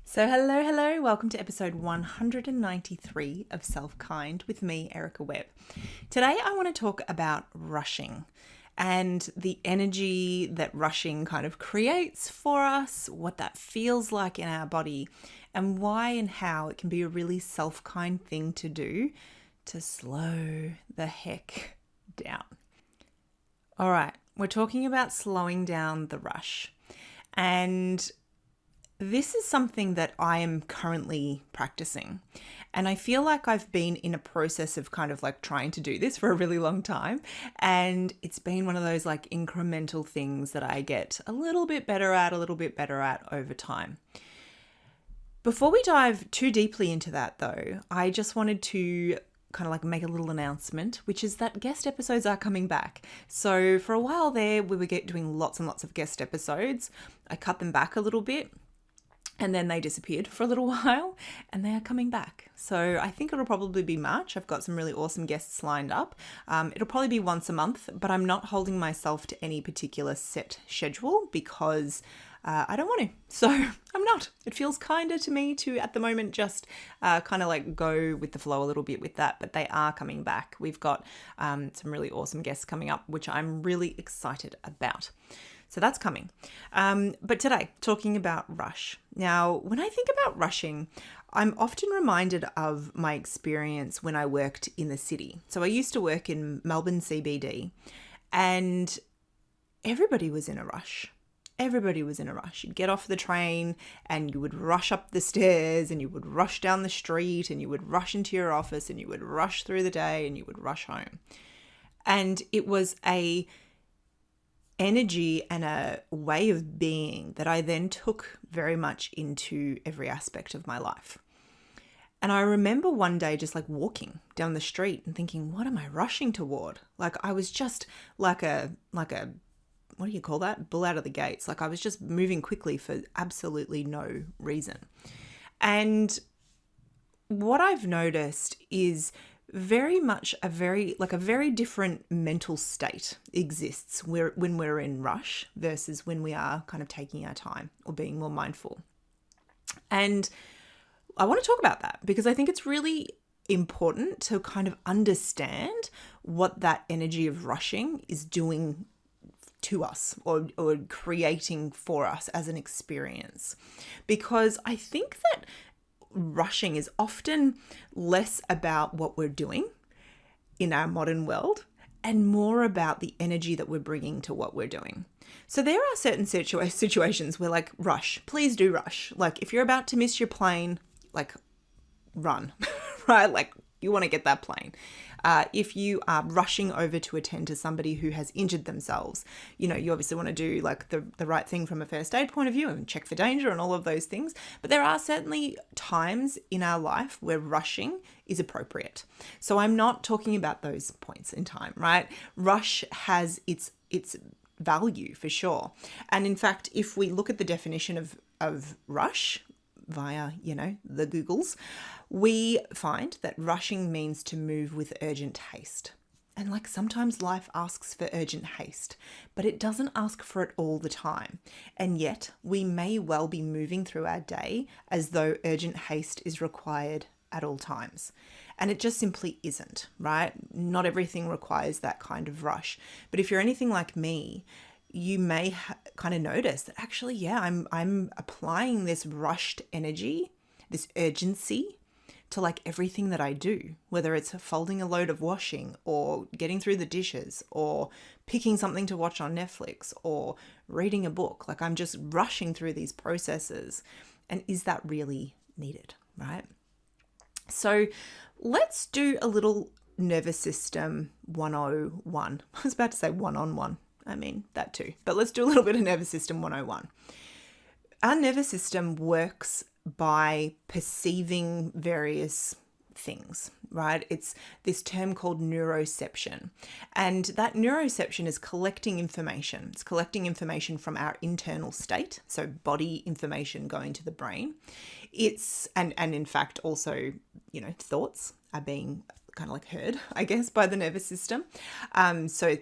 So hello, welcome to episode 193 of Self-Kind with me, Erica Webb. Today I want to talk about rushing and the energy that rushing kind of creates for us, what that feels like in our body, and why and how it can be a really self-kind thing to do to slow the heck down. All right, we're talking about slowing down the rush. And this is something that I am currently practicing. And I feel like I've been in a process of kind of like trying to do this for a really long time. And it's been one of those like incremental things that I get a little bit better at over time. Before we dive too deeply into that though, I just wanted to kind of like make a little announcement, which is that guest episodes are coming back. So for a while there, we were doing lots and lots of guest episodes. I cut them back a little bit. And then they disappeared for a little while and they are coming back. So I think it'll probably be March. I've got some really awesome guests lined up. It'll probably be once a month, but I'm not holding myself to any particular set schedule because I don't want to. So I'm not. It feels kinder to me to, at the moment, just kind of like go with the flow a little bit with that. But they are coming back. We've got some really awesome guests coming up, which I'm really excited about. So that's coming. But today, talking about rush. Now, when I think about rushing, I'm often reminded of my experience when I worked in the city. So I used to work in Melbourne CBD and everybody was in a rush. Everybody was in a rush. You'd get off the train and you would rush up the stairs and you would rush down the street and you would rush into your office and you would rush through the day and you would rush home. And it was a energy and a way of being that I then took very much into every aspect of my life. And I remember one day just like walking down the street and thinking, what am I rushing toward? Like I was just like a what do you call that? Bull out of the gates. Like I was just moving quickly for absolutely no reason. And what I've noticed is very much a very different mental state exists when we're in rush versus when we are kind of taking our time or being more mindful. And I want to talk about that because I think it's really important to kind of understand what that energy of rushing is doing to us or creating for us as an experience. Because I think that rushing is often less about what we're doing in our modern world and more about the energy that we're bringing to what we're doing. So there are certain situations where like rush, please do rush. Like if you're about to miss your plane, like run, right? Like you want to get that plane. If you are rushing over to attend to somebody who has injured themselves, you obviously want to do like the right thing from a first aid point of view and check for danger and all of those things. But there are certainly times in our life where rushing is appropriate. So I'm not talking about those points in time, right? Rush has its value for sure. And in fact, if we look at the definition of rush, via, the Googles, we find that rushing means to move with urgent haste. And like sometimes life asks for urgent haste, but it doesn't ask for it all the time. And yet we may well be moving through our day as though urgent haste is required at all times. And it just simply isn't, right? Not everything requires that kind of rush. But if you're anything like me, you may kind of notice that actually, yeah, I'm applying this rushed energy, this urgency to like everything that I do, whether it's folding a load of washing or getting through the dishes or picking something to watch on Netflix or reading a book. Like I'm just rushing through these processes. And is that really needed, right? So let's do a little nervous system 101. I was about to say one-on-one. I mean, that too. But let's do a little bit of nervous system 101. Our nervous system works by perceiving various things, right? It's this term called neuroception. And that neuroception is collecting information. It's collecting information from our internal state, so body information going to the brain. And in fact also, thoughts are being kind of like heard, I guess, by the nervous system. So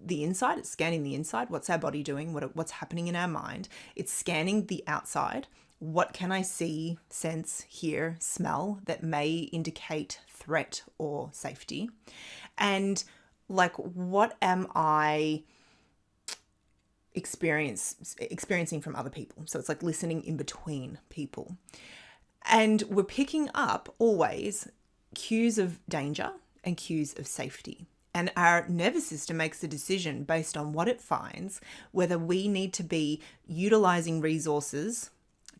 the inside, it's scanning the inside. What's our body doing? What's happening in our mind? It's scanning the outside what can I see, sense, hear, smell that may indicate threat or safety? And like, what am I experiencing from other people? So it's like listening in between people. And we're picking up always cues of danger and cues of safety. And our nervous system makes a decision based on what it finds, whether we need to be utilizing resources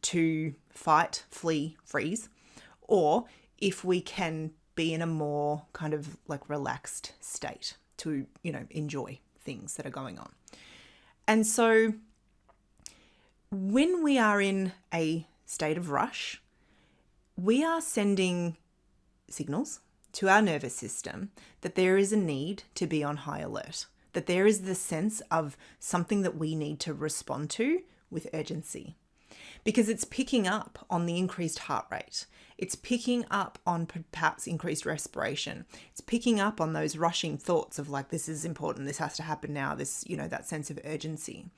to fight, flee, freeze, or if we can be in a more kind of like relaxed state to, enjoy things that are going on. And so when we are in a state of rush, we are sending signals to our nervous system that there is a need to be on high alert, that there is the sense of something that we need to respond to with urgency, because it's picking up on the increased heart rate. It's picking up on perhaps increased respiration. It's picking up on those rushing thoughts of like, this is important, this has to happen now, this, that sense of urgency.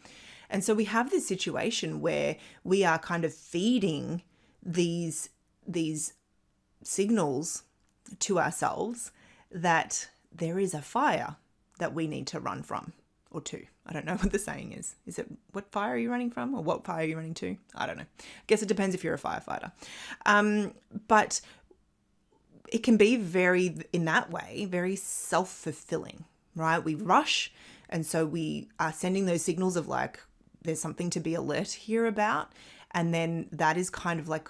And so we have this situation where we are kind of feeding these signals to ourselves that there is a fire that we need to run from or to. I don't know what the saying is. Is it what fire are you running from or what fire are you running to? I don't know. I guess it depends if you're a firefighter. But it can be in that way, very self-fulfilling, right? We rush. And so we are sending those signals of like, there's something to be alert here about. And then that is kind of like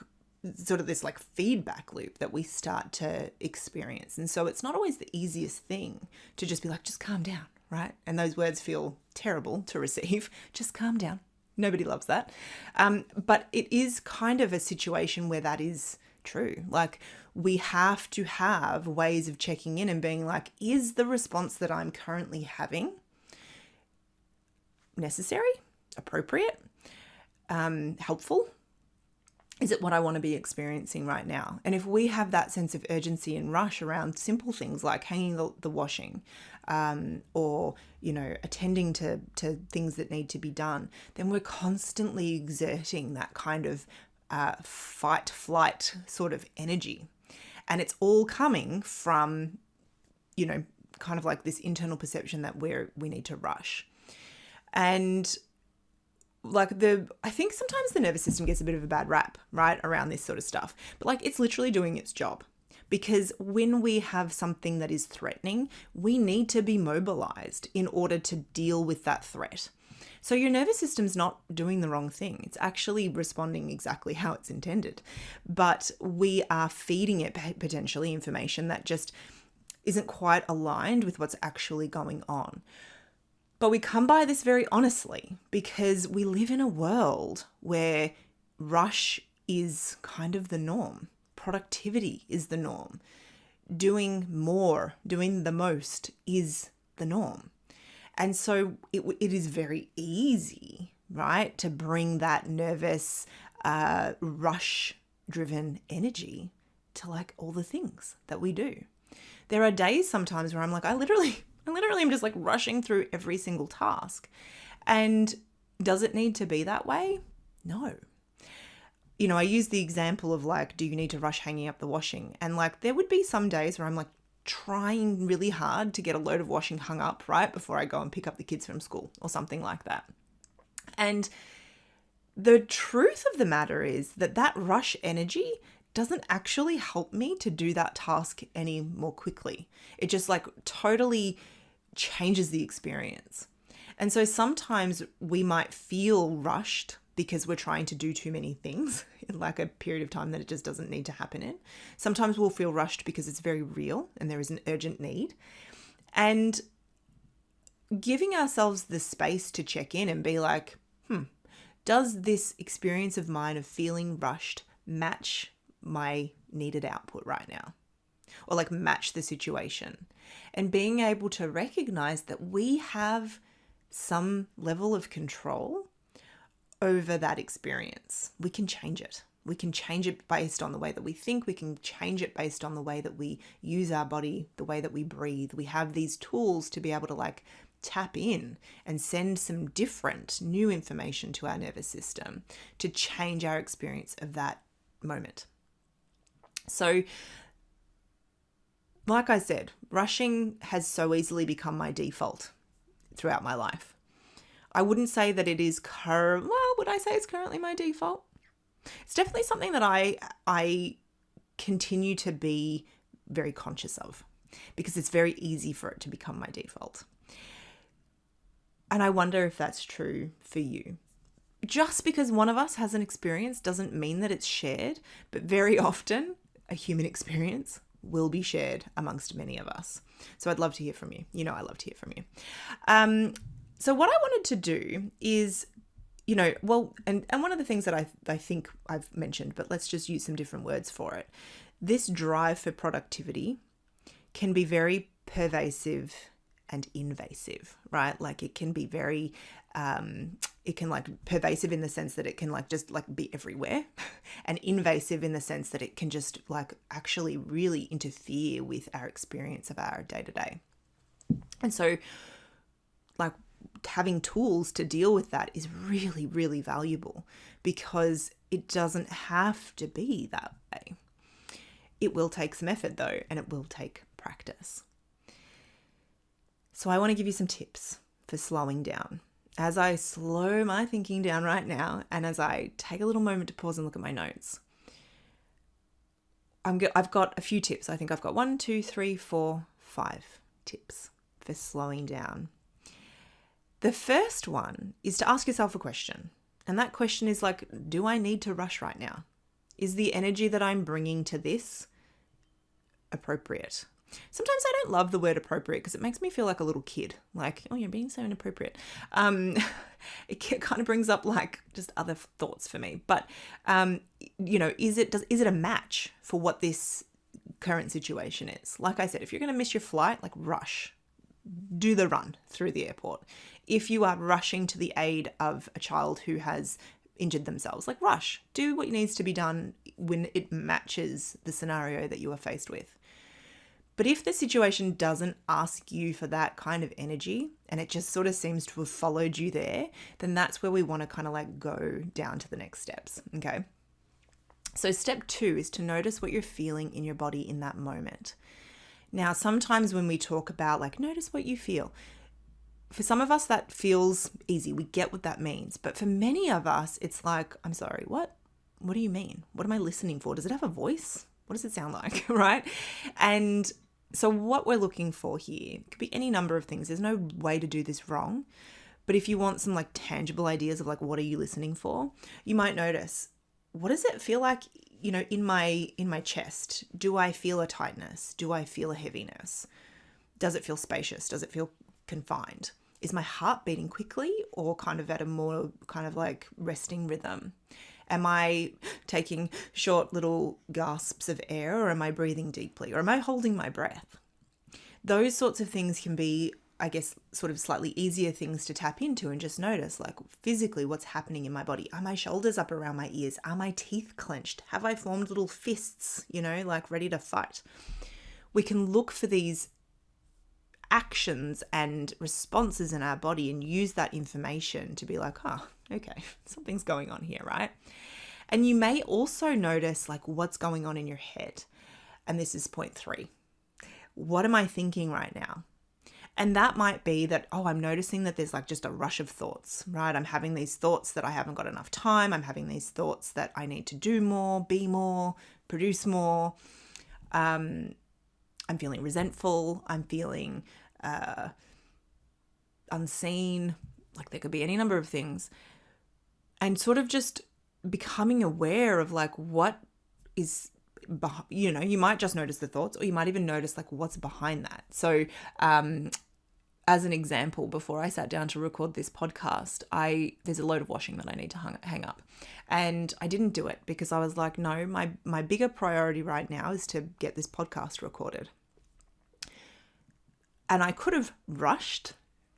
sort of this like feedback loop that we start to experience. And so it's not always the easiest thing to just be like, just calm down, right? And those words feel terrible to receive. Just calm down. Nobody loves that. But it is kind of a situation where that is true. Like we have to have ways of checking in and being like, is the response that I'm currently having necessary, appropriate, helpful? Is it what I want to be experiencing right now? And if we have that sense of urgency and rush around simple things like hanging the washing, or, attending to things that need to be done, then we're constantly exerting that kind of fight, flight sort of energy. And it's all coming from, kind of like this internal perception that we need to rush. And like I think sometimes the nervous system gets a bit of a bad rap, right, around this sort of stuff. But like it's literally doing its job. Because when we have something that is threatening, we need to be mobilized in order to deal with that threat. So your nervous system's not doing the wrong thing. It's actually responding exactly how it's intended. But we are feeding it potentially information that just isn't quite aligned with what's actually going on. But we come by this very honestly because we live in a world where rush is kind of the norm. Productivity is the norm. Doing more, doing the most is the norm. And so it is very easy, right, to bring that nervous, rush-driven energy to like all the things that we do. There are days sometimes where I'm like, I literally am just like rushing through every single task. And does it need to be that way? No. I use the example of like, do you need to rush hanging up the washing? And like, there would be some days where I'm like trying really hard to get a load of washing hung up right before I go and pick up the kids from school or something like that. And the truth of the matter is that rush energy doesn't actually help me to do that task any more quickly. It just like totally changes the experience. And so sometimes we might feel rushed because we're trying to do too many things in like a period of time that it just doesn't need to happen in. Sometimes we'll feel rushed because it's very real and there is an urgent need. And giving ourselves the space to check in and be like, does this experience of mine of feeling rushed match my needed output right now? Or like match the situation? And being able to recognize that we have some level of control over that experience. We can change it. We can change it based on the way that we think. We can change it based on the way that we use our body, the way that we breathe. We have these tools to be able to like tap in and send some different new information to our nervous system to change our experience of that moment. So, like I said, rushing has so easily become my default throughout my life. I wouldn't say that it is would I say it's currently my default? It's definitely something that I continue to be very conscious of, because it's very easy for it to become my default. And I wonder if that's true for you. Just because one of us has an experience doesn't mean that it's shared, but very often a human experience will be shared amongst many of us. So I'd love to hear from you. You know, I love to hear from you. So what I wanted to do is, and one of the things that I think I've mentioned, but let's just use some different words for it. This drive for productivity can be very pervasive and invasive, right? Like it can be very, it can like pervasive in the sense that it can like just like be everywhere, and invasive in the sense that it can just like actually really interfere with our experience of our day to day. And so like having tools to deal with that is really, really valuable, because it doesn't have to be that way. It will take some effort though, and it will take practice. So I want to give you some tips for slowing down. As I slow my thinking down right now, and as I take a little moment to pause and look at my notes, I've got a few tips. I think I've got 1, 2, 3, 4, 5 tips for slowing down. The first one is to ask yourself a question. And that question is like, do I need to rush right now? Is the energy that I'm bringing to this appropriate? Sometimes I don't love the word appropriate because it makes me feel like a little kid. Like, oh, you're being so inappropriate. It kind of brings up like just other thoughts for me. But, is it a match for what this current situation is? Like I said, if you're going to miss your flight, like rush. Do the run through the airport. If you are rushing to the aid of a child who has injured themselves, like rush. Do what needs to be done when it matches the scenario that you are faced with. But if the situation doesn't ask you for that kind of energy, and it just sort of seems to have followed you there, then that's where we want to kind of like go down to the next steps. Okay. So step 2 is to notice what you're feeling in your body in that moment. Now, sometimes when we talk about like, notice what you feel, for some of us that feels easy. We get what that means. But for many of us, it's like, I'm sorry, what? What do you mean? What am I listening for? Does it have a voice? What does it sound like? Right? And so what we're looking for here could be any number of things. There's no way to do this wrong. But if you want some like tangible ideas of like, what are you listening for? You might notice, what does it feel like, in my chest? Do I feel a tightness? Do I feel a heaviness? Does it feel spacious? Does it feel confined? Is my heart beating quickly or kind of at a more kind of like resting rhythm? Am I taking short little gasps of air, or am I breathing deeply, or am I holding my breath? Those sorts of things can be, I guess, sort of slightly easier things to tap into and just notice, like physically what's happening in my body. Are my shoulders up around my ears? Are my teeth clenched? Have I formed little fists, like ready to fight? We can look for these actions and responses in our body and use that information to be like, oh, okay, something's going on here, right? And you may also notice like what's going on in your head. And this is point 3. What am I thinking right now? And that might be that, I'm noticing that there's like just a rush of thoughts, right? I'm having these thoughts that I haven't got enough time. I'm having these thoughts that I need to do more, be more, produce more. I'm feeling resentful. I'm feeling unseen. Like there could be any number of things. And sort of just becoming aware of like what is, you might just notice the thoughts, or you might even notice like what's behind that. So as an example, before I sat down to record this podcast, there's a load of washing that I need to hang up. And I didn't do it because I was like, no, my bigger priority right now is to get this podcast recorded. And I could have rushed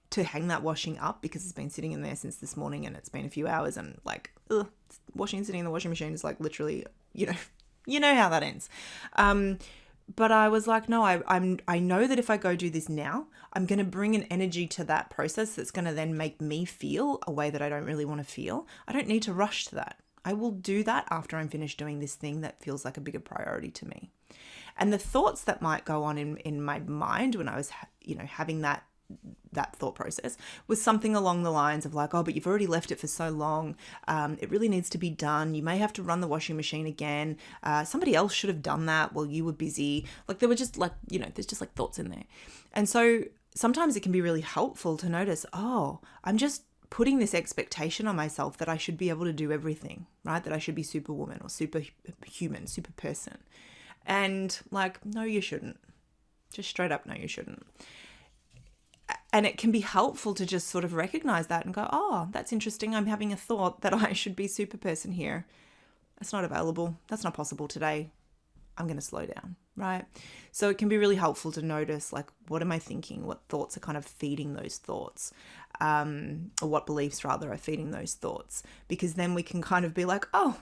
to hang that washing up because it's been sitting in there since this morning and it's been a few hours, and like, washing sitting in the washing machine is like literally, you know how that ends. But I was like, no, I know that if I go do this now, I'm going to bring an energy to that process that's going to then make me feel a way that I don't really want to feel. I don't need to rush to that. I will do that after I'm finished doing this thing that feels like a bigger priority to me. And the thoughts that might go on in my mind when I was, having that thought process was something along the lines of like, oh, but you've already left it for so long. It really needs to be done. You may have to run the washing machine again. Somebody else should have done that while you were busy. Like there were just like, there's just like thoughts in there. And so sometimes it can be really helpful to notice, oh, I'm just putting this expectation on myself that I should be able to do everything, right? That I should be superwoman or superhuman, super person. And like, no, you shouldn't. Just straight up, no, you shouldn't. And it can be helpful to just sort of recognize that and go, oh, that's interesting. I'm having a thought that I should be super person here. That's not available. That's not possible today. I'm going to slow down, right? So it can be really helpful to notice, like, what am I thinking? What thoughts are kind of feeding those thoughts? Or what beliefs, rather, are feeding those thoughts? Because then we can kind of be like, oh,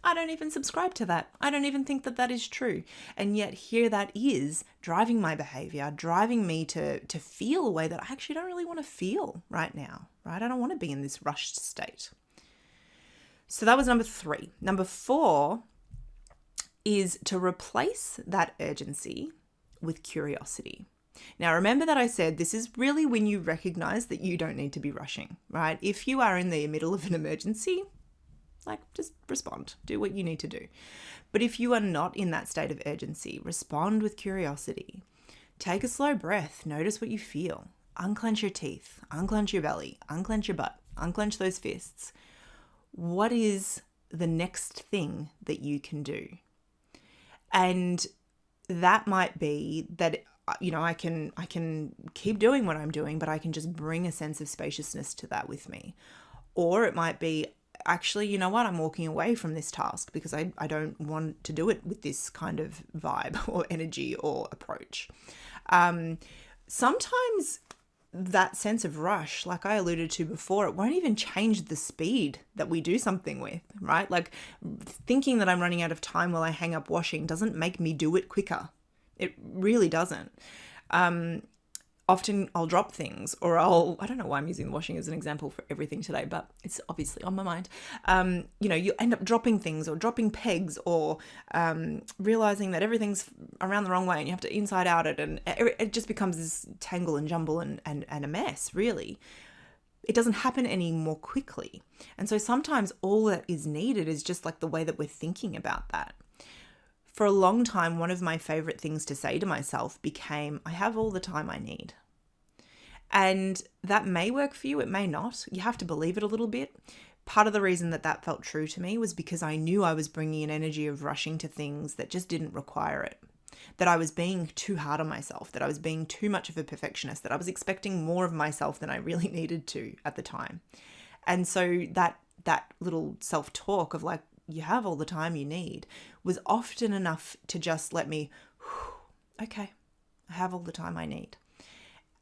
I don't even subscribe to that. I don't even think that that is true. And yet here that is driving my behavior, driving me to feel a way that I actually don't really want to feel right now, right? I don't want to be in this rushed state. So that was number 3. Number 4 is to replace that urgency with curiosity. Now, remember that I said this is really when you recognize that you don't need to be rushing, right? If you are in the middle of an emergency, like, just respond, do what you need to do. But if you are not in that state of urgency, respond with curiosity. Take a slow breath, notice what you feel. Unclench your teeth, unclench your belly, unclench your butt, unclench those fists. What is the next thing that you can do? And that might be that, I can keep doing what I'm doing, but I can just bring a sense of spaciousness to that with me. Or it might be, actually, you know what, I'm walking away from this task because I don't want to do it with this kind of vibe or energy or approach. Sometimes that sense of rush, like I alluded to before, it won't even change the speed that we do something with, right? Like thinking that I'm running out of time while I hang up washing doesn't make me do it quicker. It really doesn't. Often I'll drop things, or I don't know why I'm using washing as an example for everything today, but it's obviously on my mind. You end up dropping things or dropping pegs or realizing that everything's around the wrong way and you have to inside out it, and it just becomes this tangle and jumble and a mess, really. It doesn't happen any more quickly. And so sometimes all that is needed is just like the way that we're thinking about that. For a long time, one of my favorite things to say to myself became, I have all the time I need. And that may work for you, it may not. You have to believe it a little bit. Part of the reason that felt true to me was because I knew I was bringing an energy of rushing to things that just didn't require it. That I was being too hard on myself, that I was being too much of a perfectionist, that I was expecting more of myself than I really needed to at the time. And so that little self-talk of like, you have all the time you need was often enough to just let me, okay, I have all the time I need.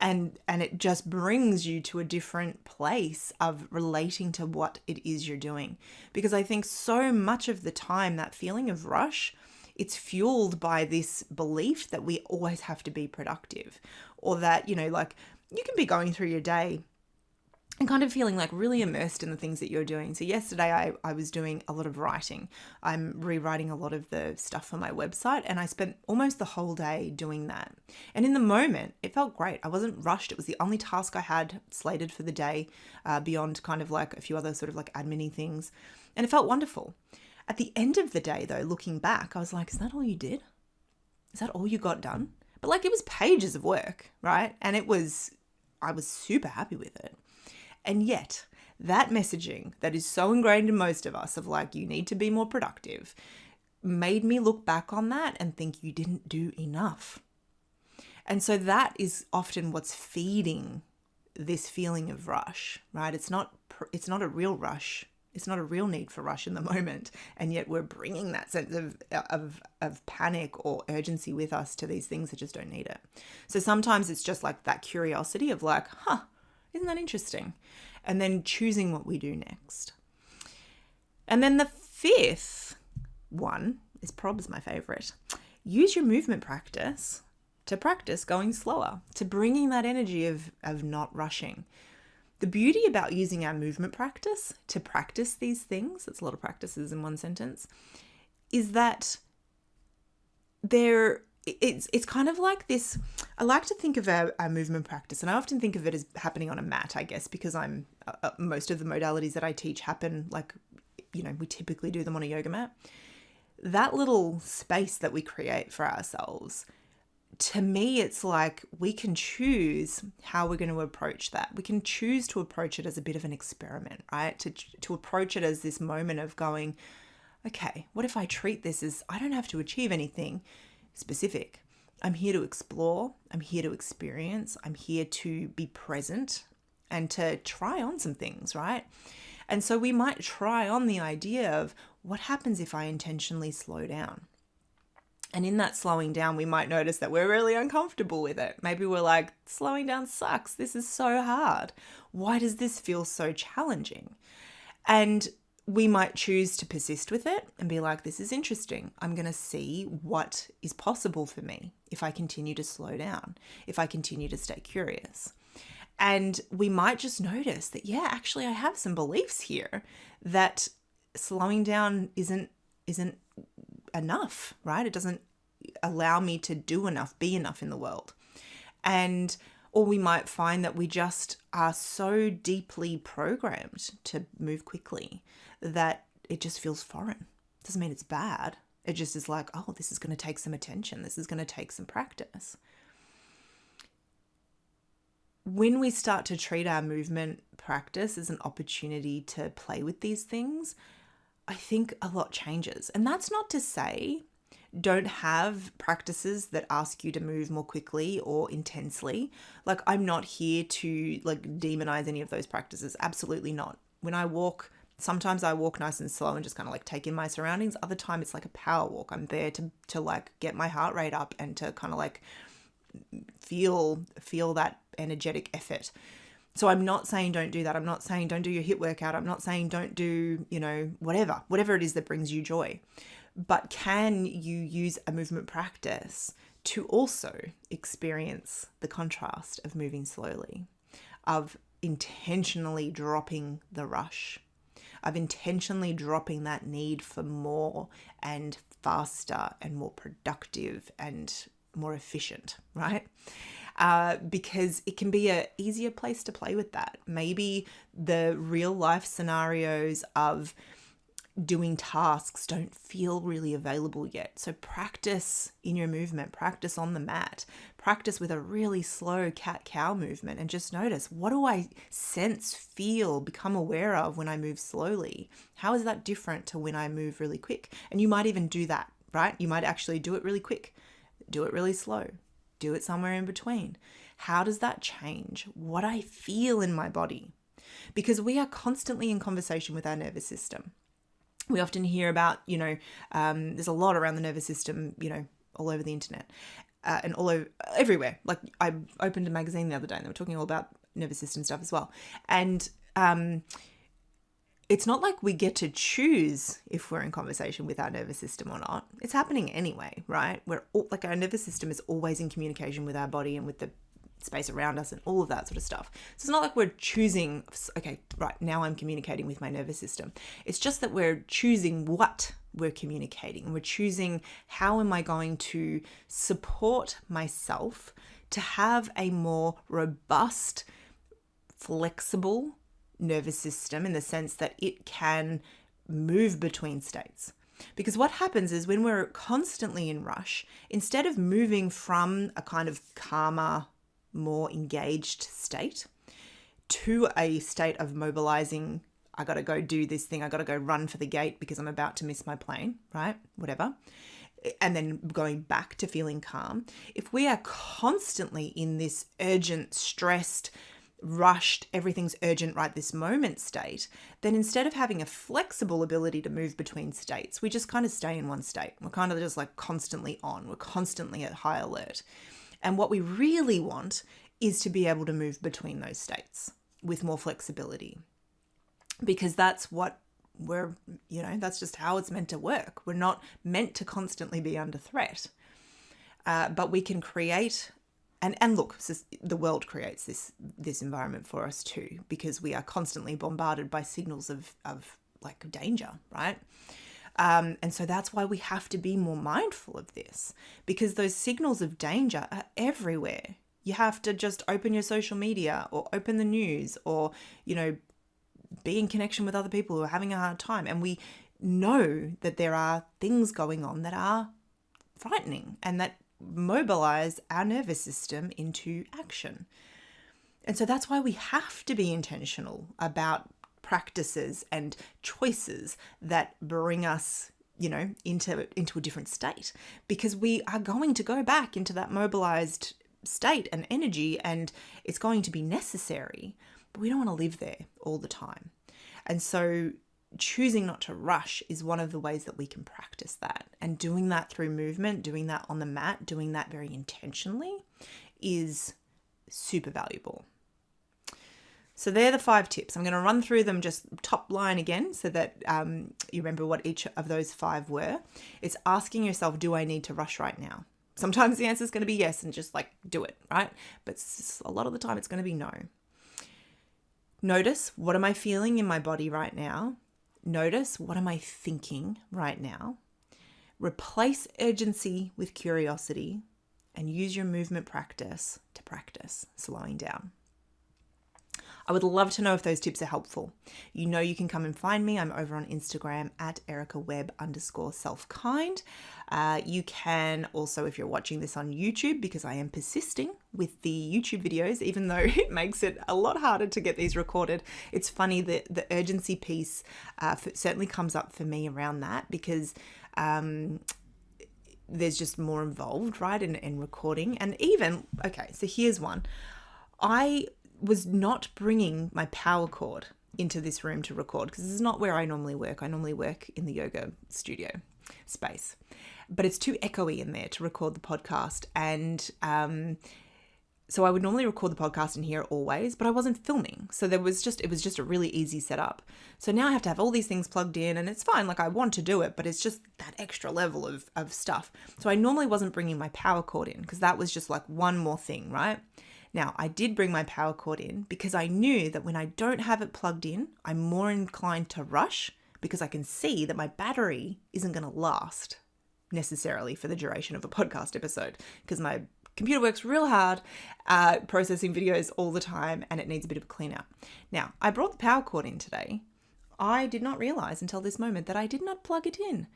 And it just brings you to a different place of relating to what it is you're doing. Because I think so much of the time that feeling of rush, it's fueled by this belief that we always have to be productive, or that, like you can be going through your day and kind of feeling like really immersed in the things that you're doing. So yesterday I was doing a lot of writing. I'm rewriting a lot of the stuff for my website, and I spent almost the whole day doing that. And in the moment, it felt great. I wasn't rushed. It was the only task I had slated for the day, beyond kind of like a few other sort of like admin-y things. And it felt wonderful. At the end of the day though, looking back, I was like, is that all you did? Is that all you got done? But like, it was pages of work, right? And I was super happy with it. And yet, that messaging that is so ingrained in most of us of like, you need to be more productive, made me look back on that and think you didn't do enough. And so that is often what's feeding this feeling of rush, right? It's not a real rush. It's not a real need for rush in the moment. And yet we're bringing that sense of panic or urgency with us to these things that just don't need it. So sometimes it's just like that curiosity of like, isn't that interesting? And then choosing what we do next. And then the 5th one is probably my favorite, use your movement practice to practice going slower, to bringing that energy of not rushing. The beauty about using our movement practice to practice these things, it's a lot of practices in one sentence, is that it's kind of like this. I like to think of our movement practice, and I often think of it as happening on a mat, I guess, because most of the modalities that I teach happen we typically do them on a yoga mat. That little space that we create for ourselves, to me, it's like we can choose how we're going to approach that. We can choose to approach it as a bit of an experiment, right? To approach it as this moment of going, okay, what if I treat this as I don't have to achieve anything specific. I'm here to explore. I'm here to experience. I'm here to be present and to try on some things, right? And so we might try on the idea of what happens if I intentionally slow down. And in that slowing down, we might notice that we're really uncomfortable with it. Maybe we're like, slowing down sucks. This is so hard. Why does this feel so challenging? And we might choose to persist with it and be like, this is interesting. I'm going to see what is possible for me if I continue to slow down, if I continue to stay curious. And we might just notice that, yeah, actually I have some beliefs here that slowing down isn't enough, right? It doesn't allow me to do enough, be enough in the world. Or we might find that we just are so deeply programmed to move quickly that it just feels foreign. Doesn't mean it's bad. It just is like, oh, this is going to take some attention. This is going to take some practice. When we start to treat our movement practice as an opportunity to play with these things, I think a lot changes. And that's not to say don't have practices that ask you to move more quickly or intensely. Like, I'm not here to demonize any of those practices. Absolutely not. When I walk, sometimes I walk nice and slow and just kind of take in my surroundings. Other time it's like a power walk. I'm there to get my heart rate up and to kind of feel that energetic effort. So I'm not saying don't do that. I'm not saying don't do your HIIT workout. I'm not saying don't do, whatever it is that brings you joy. But can you use a movement practice to also experience the contrast of moving slowly, of intentionally dropping the rush, of intentionally dropping that need for more and faster and more productive and more efficient, right? Because it can be an easier place to play with that. Maybe the real life scenarios of doing tasks don't feel really available yet. So practice in your movement, practice on the mat, practice with a really slow cat-cow movement and just notice, what do I sense, feel, become aware of when I move slowly? How is that different to when I move really quick? And you might even do that, right? You might actually do it really quick, do it really slow, do it somewhere in between. How does that change what I feel in my body? Because we are constantly in conversation with our nervous system. We often hear about, there's a lot around the nervous system, all over the internet and everywhere. Like, I opened a magazine the other day and they were talking all about nervous system stuff as well. And it's not like we get to choose if we're in conversation with our nervous system or not. It's happening anyway, right? Our nervous system is always in communication with our body and with the space around us and all of that sort of stuff. So it's not like we're choosing, okay, right, now I'm communicating with my nervous system. It's just that we're choosing what we're communicating. We're choosing how am I going to support myself to have a more robust, flexible nervous system in the sense that it can move between states. Because what happens is when we're constantly in rush, instead of moving from a kind of calmer, more engaged state to a state of mobilizing, I got to go do this thing, I got to go run for the gate because I'm about to miss my plane, right? Whatever. And then going back to feeling calm. If we are constantly in this urgent, stressed, rushed, everything's urgent right this moment state, then instead of having a flexible ability to move between states, we just kind of stay in one state. We're kind of just constantly on. We're constantly at high alert. And what we really want is to be able to move between those states with more flexibility, because that's what that's just how it's meant to work. We're not meant to constantly be under threat. but we can create, and look, the world creates this environment for us too, because we are constantly bombarded by signals of like danger, right? And so that's why we have to be more mindful of this, because those signals of danger are everywhere. You have to just open your social media or open the news or, be in connection with other people who are having a hard time. And we know that there are things going on that are frightening and that mobilize our nervous system into action. And so that's why we have to be intentional about practices and choices that bring us, into a different state, because we are going to go back into that mobilized state and energy, and it's going to be necessary, but we don't want to live there all the time. And so choosing not to rush is one of the ways that we can practice that. And doing that through movement, doing that on the mat, doing that very intentionally is super valuable. So they're the 5 tips. I'm going to run through them just top line again so that you remember what each of those 5 were. It's asking yourself, do I need to rush right now? Sometimes the answer is going to be yes, and just do it, right? But a lot of the time it's going to be no. Notice, what am I feeling in my body right now? Notice, what am I thinking right now? Replace urgency with curiosity and use your movement practice to practice slowing down. I would love to know if those tips are helpful. You can come and find me. I'm over on Instagram at ericawebb_selfkind. You can also, if you're watching this on YouTube, because I am persisting with the YouTube videos, even though it makes it a lot harder to get these recorded. It's funny that the urgency piece certainly comes up for me around that, because there's just more involved, right, in recording. And even, okay, so here's one. I was not bringing my power cord into this room to record, because this is not where I normally work. I normally work in the yoga studio space, but it's too echoey in there to record the podcast. And so I would normally record the podcast in here always, but I wasn't filming. So it was just a really easy setup. So now I have to have all these things plugged in, and it's fine. I want to do it, but it's just that extra level of stuff. So I normally wasn't bringing my power cord in, because that was just one more thing, right? Now, I did bring my power cord in because I knew that when I don't have it plugged in, I'm more inclined to rush, because I can see that my battery isn't going to last necessarily for the duration of a podcast episode, because my computer works real hard processing videos all the time, and it needs a bit of a clean out. Now, I brought the power cord in today. I did not realize until this moment that I did not plug it in.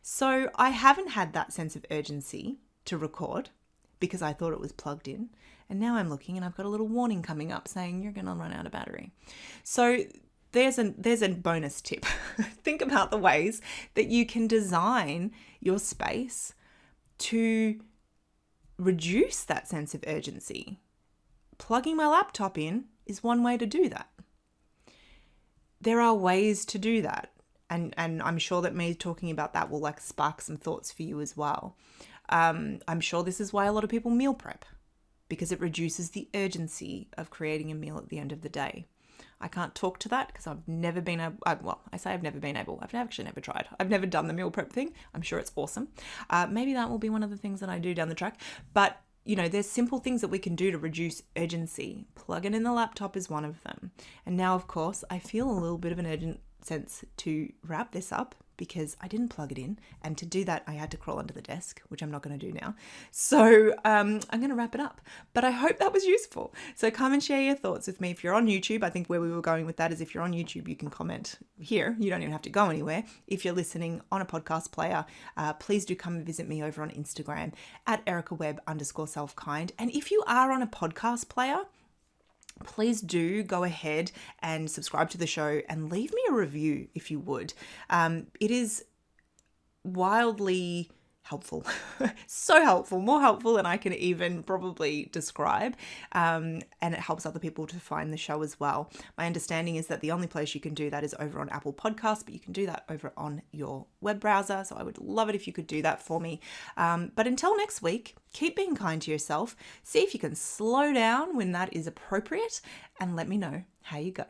So I haven't had that sense of urgency to record, because I thought it was plugged in. And now I'm looking and I've got a little warning coming up saying you're going to run out of battery. So there's a bonus tip. Think about the ways that you can design your space to reduce that sense of urgency. Plugging my laptop in is one way to do that. There are ways to do that. And I'm sure that me talking about that will spark some thoughts for you as well. I'm sure this is why a lot of people meal prep, because it reduces the urgency of creating a meal at the end of the day. I can't talk to that because I've never been able, I say I've never been able, I've actually never tried. I've never done the meal prep thing. I'm sure it's awesome. Maybe that will be one of the things that I do down the track. But, there's simple things that we can do to reduce urgency. Plugging in the laptop is one of them. And now, of course, I feel a little bit of an urgent sense to wrap this up, because I didn't plug it in, and to do that I had to crawl under the desk, which I'm not going to do now. So I'm going to wrap it up, but I hope that was useful. So come and share your thoughts with me. If you're on YouTube, I think where we were going with that is if you're on YouTube, you can comment here. You don't even have to go anywhere. If you're listening on a podcast player, please do come and visit me over on Instagram at ericawebb_selfkind. And if you are on a podcast player, please do go ahead and subscribe to the show and leave me a review if you would. It is wildly helpful. So helpful, more helpful than I can even probably describe. And it helps other people to find the show as well. My understanding is that the only place you can do that is over on Apple Podcasts, but you can do that over on your web browser. So I would love it if you could do that for me. But until next week, keep being kind to yourself. See if you can slow down when that is appropriate, and let me know how you go.